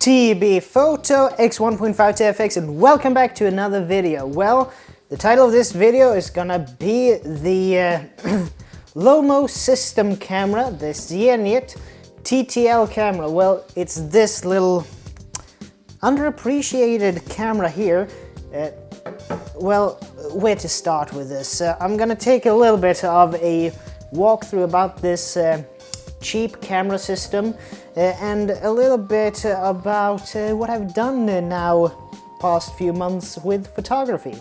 T.B.Photo X1.5 TFX, and welcome back to another video. Well, the title of this video is gonna be the Lomo system camera, the Zenit TTL camera. Well, it's this little underappreciated camera here. Well, where to start with this? I'm gonna take a little bit of a walkthrough about this cheap camera system and a little bit about what I've done now past few months with photography.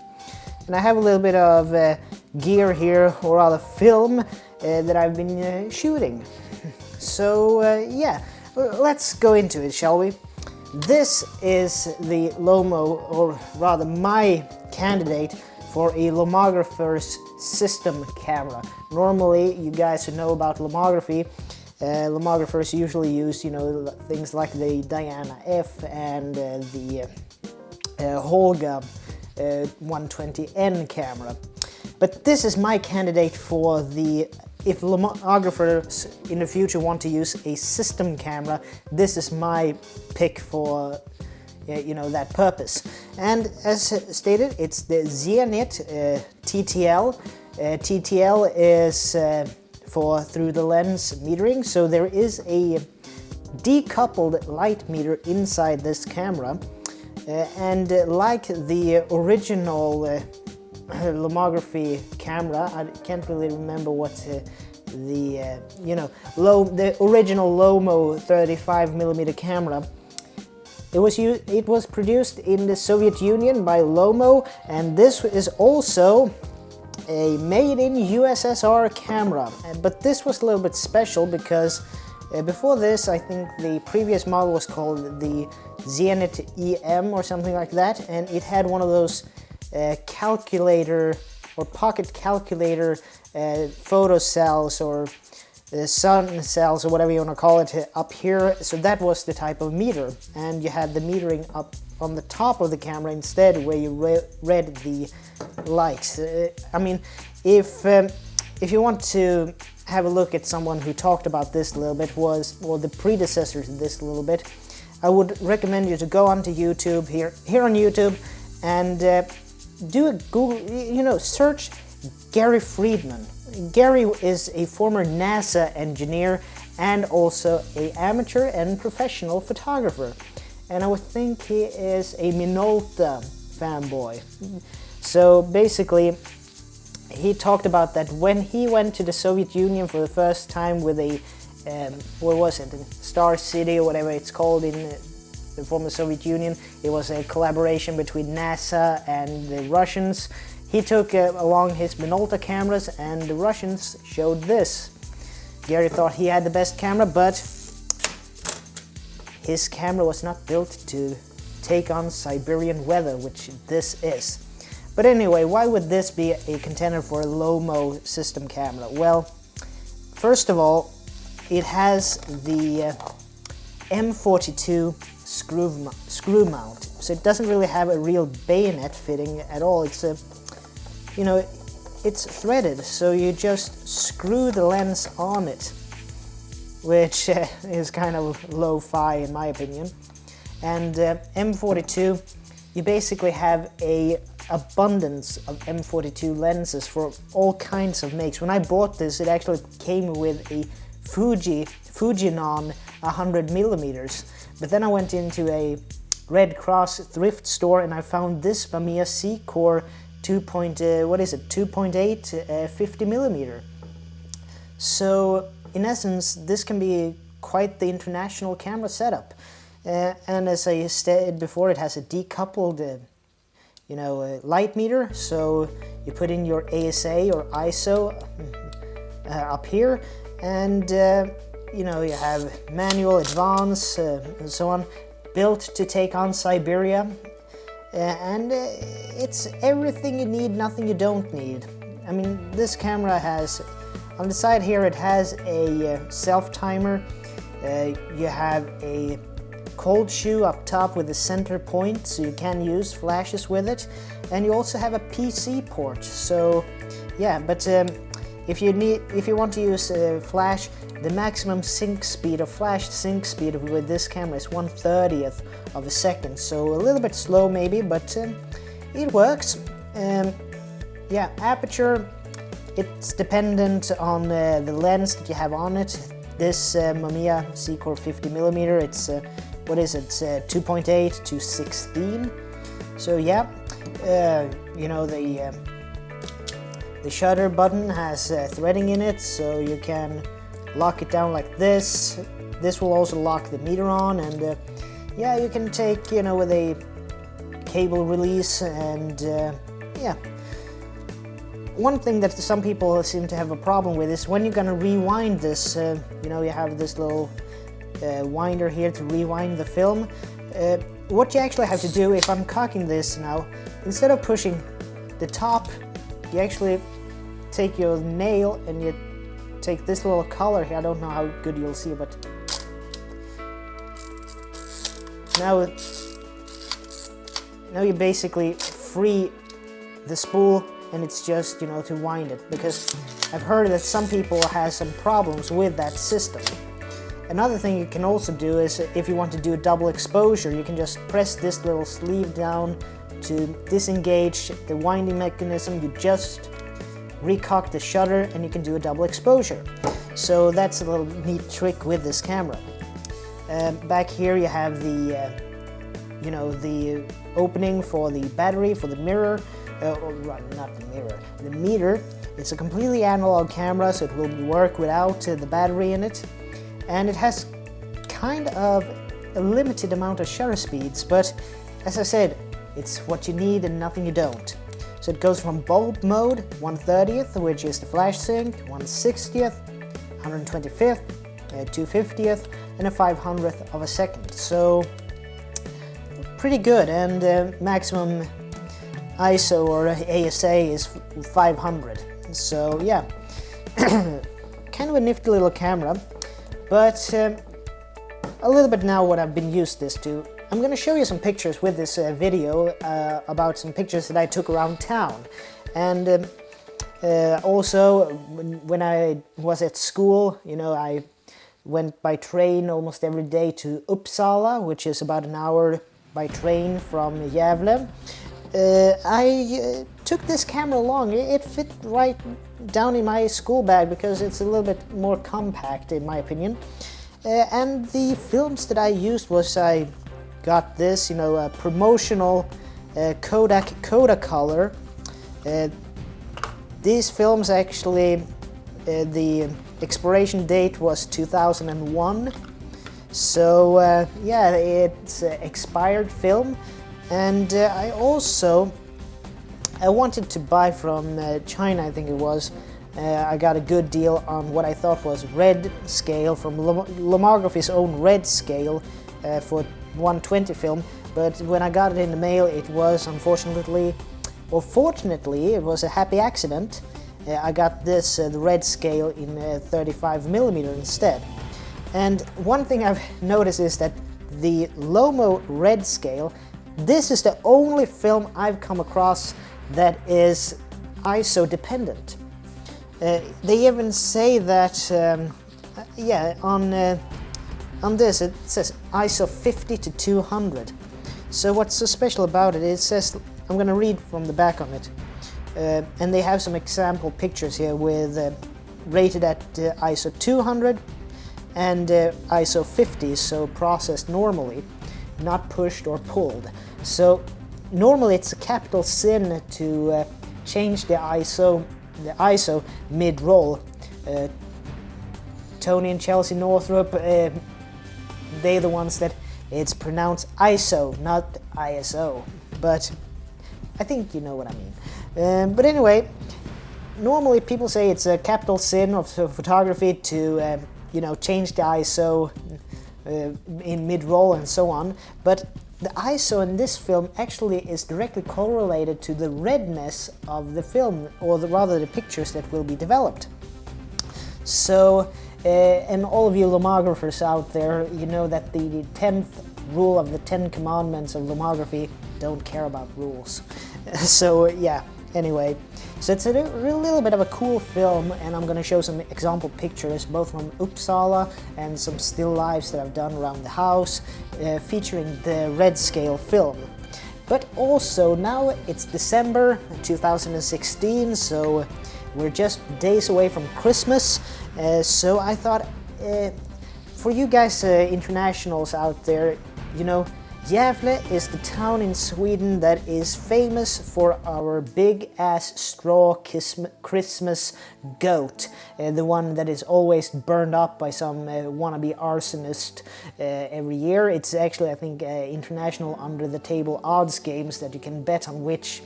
And I have a little bit of gear here, or rather film, that I've been shooting. So yeah, let's go into it, shall we? This is the Lomo, or rather my candidate for a Lomographers system camera. Normally, you guys who know about lomography, Lomographers usually use, you know, things like the Diana F and the Holga 120N camera. But this is my candidate for the, if Lomographers in the future want to use a system camera, this is my pick for, you know, that purpose. And as stated, it's the Zenit TTL. TTL is for through the lens metering, so there is a decoupled light meter inside this camera, and like the original lomography camera, I can't really remember what the you know, the original Lomo 35mm camera. It was produced in the Soviet Union by Lomo, and this is also a made in USSR camera. But this was a little bit special because before this, I think the previous model was called the Zenit EM or something like that, and it had one of those calculator or pocket calculator photo cells or sun cells or whatever you want to call it up here. So that was the type of meter, and you had the metering up on the top of the camera instead, where you read the lights. I mean, if you want to have a look at someone who talked about this a little bit, or the predecessor to this a little bit, I would recommend you to go onto YouTube here on YouTube and do a Google, you know, search Gary Friedman. Gary is a former NASA engineer and also an amateur and professional photographer. And I would think he is a Minolta fanboy. So basically, he talked about that when he went to the Soviet Union for the first time with a, what was it, Star City or whatever it's called in the former Soviet Union. It was a collaboration between NASA and the Russians. He took along his Minolta cameras, and the Russians showed this. Gary thought he had the best camera, but his camera was not built to take on Siberian weather, which this is. But anyway, why would this be a contender for a Lomo system camera? Well, first of all, it has the M42 screw mount, so it doesn't really have a real bayonet fitting at all. It's a, you know, it's threaded, so you just screw the lens on it, which is kind of lo-fi in my opinion. And M42, you basically have a abundance of M42 lenses for all kinds of makes. When I bought this, it actually came with a Fujinon 100mm, but then I went into a Red Cross thrift store and I found this Bamiya C-Core 2.8 50mm. So in essence, this can be quite the international camera setup. And as I said before, it has a decoupled you know, light meter, so you put in your ASA or ISO up here, and you know, you have manual, advance, and so on, built to take on Siberia, and it's everything you need, nothing you don't need. I mean, this camera has, on the side here, it has a self-timer, you have a cold shoe up top with a center point, so you can use flashes with it, and you also have a PC port. So yeah, but if you want to use flash, the maximum sync speed or flash sync speed with this camera is 1/30th of a second, so a little bit slow maybe, but it works. Yeah, aperture, it's dependent on the lens that you have on it. This Mamiya Secor 50mm, it's what is it, 2.8 to 16. So yeah, you know, the shutter button has threading in it, so you can lock it down like this. This will also lock the meter on, and yeah, you can take, you know, with a cable release, and yeah. One thing that some people seem to have a problem with is when you're gonna rewind this, you know, you have this little winder here to rewind the film. What you actually have to do, if I'm cocking this now, instead of pushing the top, you actually take your nail and you take this little collar here. I don't know how good you'll see, but now you basically free the spool, and it's just, you know, to wind it, because I've heard that some people have some problems with that system. Another thing you can also do is, if you want to do a double exposure, you can just press this little sleeve down to disengage the winding mechanism. You just recock the shutter and you can do a double exposure. So that's a little neat trick with this camera. Back here you have the, you know, the opening for the battery, for the mirror, not the mirror, the meter. It's a completely analog camera, so it will work without the battery in it. And it has kind of a limited amount of shutter speeds, but as I said, it's what you need and nothing you don't. So it goes from bulb mode, 1/30th, which is the flash sync, 1/60th, 125th, 2/50th, and a 500th of a second. So pretty good, and maximum ISO or ASA is 500. So yeah, kind of a nifty little camera. But a little bit now what I've been used this to. I'm going to show you some pictures with this video about some pictures that I took around town. And also when I was at school, you know, I went by train almost every day to Uppsala, which is about an hour by train from Gävle. I took this camera along. It fit right down in my school bag because it's a little bit more compact in my opinion. And the films that I used was, I got this, you know, a promotional Kodak Color. These films actually, the expiration date was 2001. So yeah, it's expired film. And I wanted to buy from China, I think it was. I got a good deal on what I thought was red scale from Lomographers' own red scale for 120 film. But when I got it in the mail, it was unfortunately, or fortunately, it was a happy accident. I got this, the red scale in 35mm instead. And one thing I've noticed is that the Lomo red scale, this is the only film I've come across that is ISO dependent. They even say that, yeah, on this it says ISO 50 to 200. So what's so special about it, it says, I'm going to read from the back on it, and they have some example pictures here with rated at ISO 200 and ISO 50, so processed normally, not pushed or pulled. So normally it's a capital sin to change the ISO mid-roll. Tony and Chelsea Northrup, they're the ones that it's pronounced ISO, not ISO. But I think you know what I mean. But anyway, normally people say it's a capital sin of photography to you know, change the ISO in mid-roll and so on. But the ISO in this film actually is directly correlated to the redness of the film, or rather the pictures that will be developed. So, and all of you Lomographers out there, you know that the 10th rule of the 10 commandments of lomography, don't care about rules. So yeah, Anyway, so it's a little bit of a cool film, and I'm gonna show some example pictures both from Uppsala and some still lifes that I've done around the house featuring the red scale film. But also now it's December 2016, so we're just days away from Christmas, so I thought for you guys internationals out there, you know, Gävle is the town in Sweden that is famous for our big ass straw Christmas goat, the one that is always burned up by some wannabe arsonist every year. It's actually, I think, international under the table odds games that you can bet on which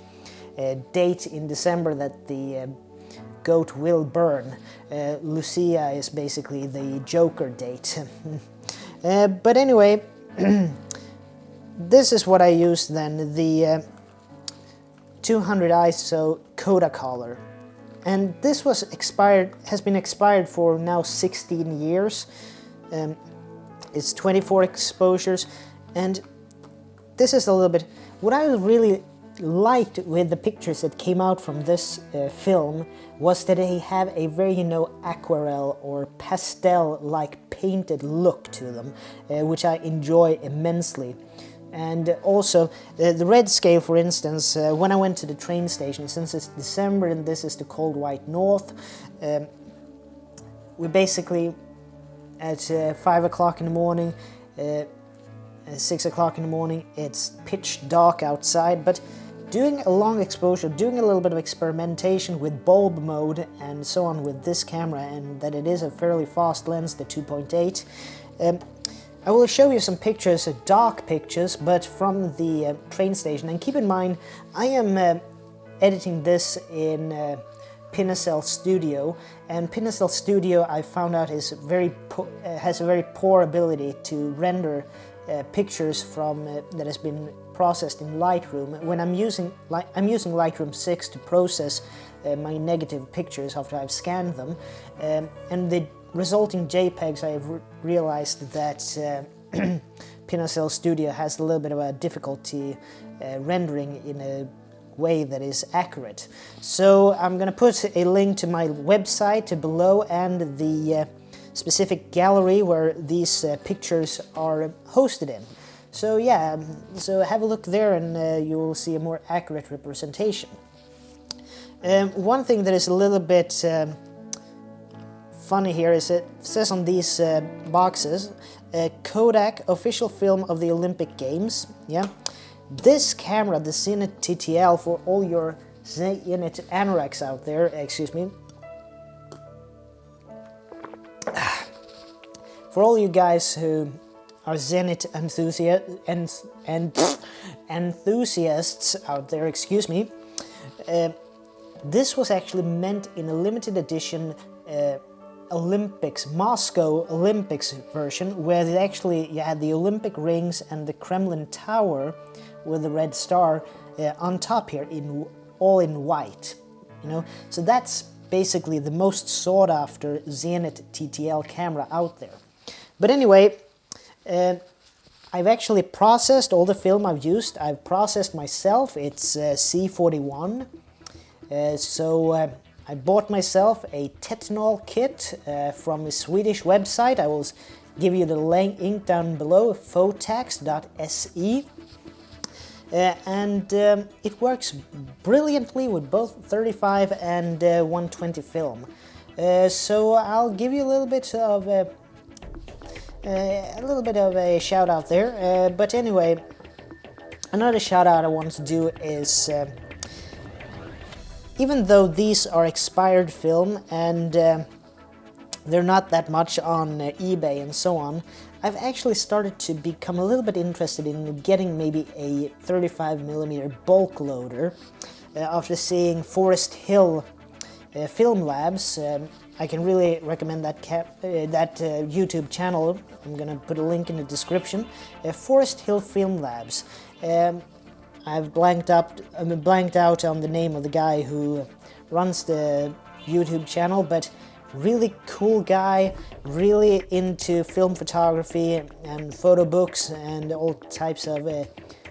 date in December that the goat will burn. Lucia is basically the Joker date. But anyway, this is what I used then, the 200 ISO Kodak color. And this was has been expired for now 16 years. It's 24 exposures, and this is a little bit, what I really liked with the pictures that came out from this film was that they have a very, you know, aquarelle or pastel-like painted look to them, which I enjoy immensely. And also, the red scale, for instance, when I went to the train station, since it's December and this is the cold white north, we basically, at 5 o'clock in the morning, 6 o'clock in the morning, it's pitch dark outside, but doing a long exposure, doing a little bit of experimentation with bulb mode and so on with this camera, and that it is a fairly fast lens, the 2.8, I will show you some pictures, dark pictures, but from the train station. And keep in mind, I am editing this in Pinacell Studio, and Pinacell Studio I found out is has a very poor ability to render pictures from that has been processed in Lightroom. When I'm using Lightroom 6 to process my negative pictures after I've scanned them, and the resulting JPEGs, I have realized that Pinacell Studio has a little bit of a difficulty rendering in a way that is accurate. So I'm going to put a link to my website below and the specific gallery where these pictures are hosted in. So yeah, so have a look there and you will see a more accurate representation. One thing that is a little bit funny here is it says on these boxes, Kodak official film of the Olympic Games. Yeah, this camera, the Zenit TTL, for all your Zenit anoraks out there, excuse me, for all you guys who are Zenit enthusiasts out there, excuse me, this was actually meant in a limited edition Moscow Olympics version, where they actually you had the Olympic rings and the Kremlin Tower with the red star on top here, all in white. You know, so that's basically the most sought after Zenit TTL camera out there. But anyway, I've actually processed all the film I've used. I've processed myself. It's C41. So I bought myself a Tetanol kit from a Swedish website. I will give you the link down below, photax.se. And it works brilliantly with both 35 and 120 film. So I'll give you a little bit of a shout out there. But anyway, another shout out I want to do is, even though these are expired film and they're not that much on eBay and so on, I've actually started to become a little bit interested in getting maybe a 35mm bulk loader after seeing Forest Hill Film Labs. I can really recommend that YouTube channel. I'm gonna put a link in the description. Forest Hill Film Labs. I've blanked out on the name of the guy who runs the YouTube channel, but really cool guy, really into film photography and photo books and all types of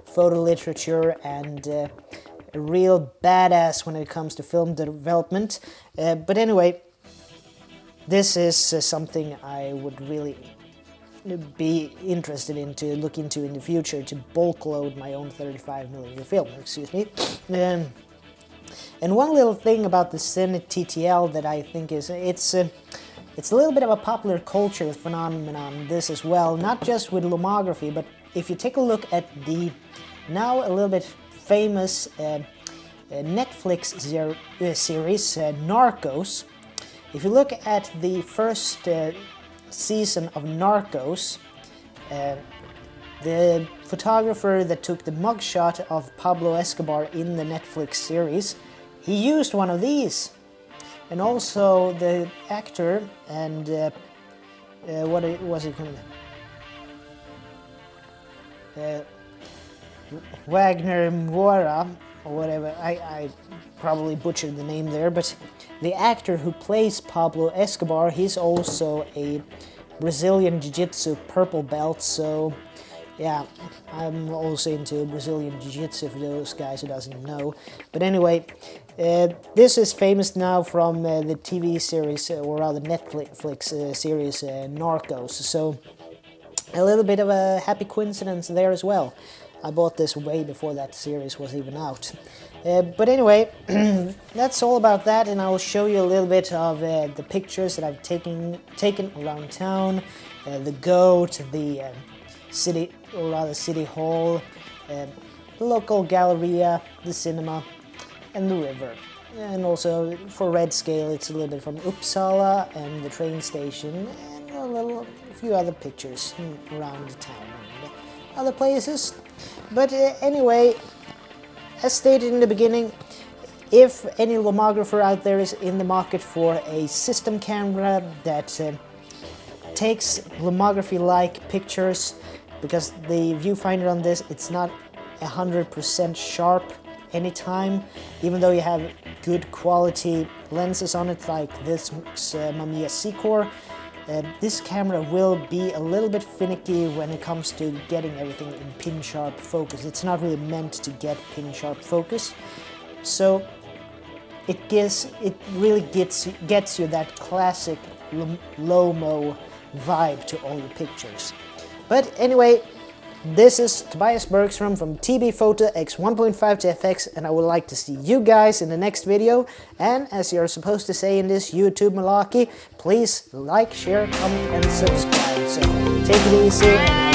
photo literature and a real badass when it comes to film development. But anyway, this is something I would really be interested in to look into in the future, to bulk load my own 35mm film, excuse me. And one little thing about the Zenit TTL that I think is, it's a little bit of a popular culture phenomenon, this as well, not just with lomography, but if you take a look at the now a little bit famous Netflix series, Narcos. If you look at the first season of Narcos, the photographer that took the mugshot of Pablo Escobar in the Netflix series, he used one of these. And also the actor and what was it called? Wagner Moura, or whatever, I probably butchered the name there, but the actor who plays Pablo Escobar, he's also a Brazilian Jiu-Jitsu purple belt, so yeah, I'm also into Brazilian Jiu-Jitsu for those guys who doesn't know. But anyway, this is famous now from the TV series, or rather Netflix series Narcos, so a little bit of a happy coincidence there as well. I bought this way before that series was even out. But anyway, that's all about that, and I will show you a little bit of the pictures that I've taken around town, the goat, the city, or rather city hall, the local galleria, the cinema, and the river. And also for red scale, it's a little bit from Uppsala and the train station, and a few other pictures around the town and other places. But anyway, as stated in the beginning, if any lomographer out there is in the market for a system camera that takes lomography-like pictures, because the viewfinder on this, it's not 100% sharp anytime, even though you have good quality lenses on it like this Mamiya Secor. This camera will be a little bit finicky when it comes to getting everything in pin-sharp focus. It's not really meant to get pin-sharp focus, so it really gets you that classic Lomo vibe to all the pictures. But anyway, this is Tobias Bergström from T.B.Photo X 1.5 to FX, and I would like to see you guys in the next video. And as you're supposed to say in this YouTube malarkey, please like, share, comment, and subscribe. So take it easy.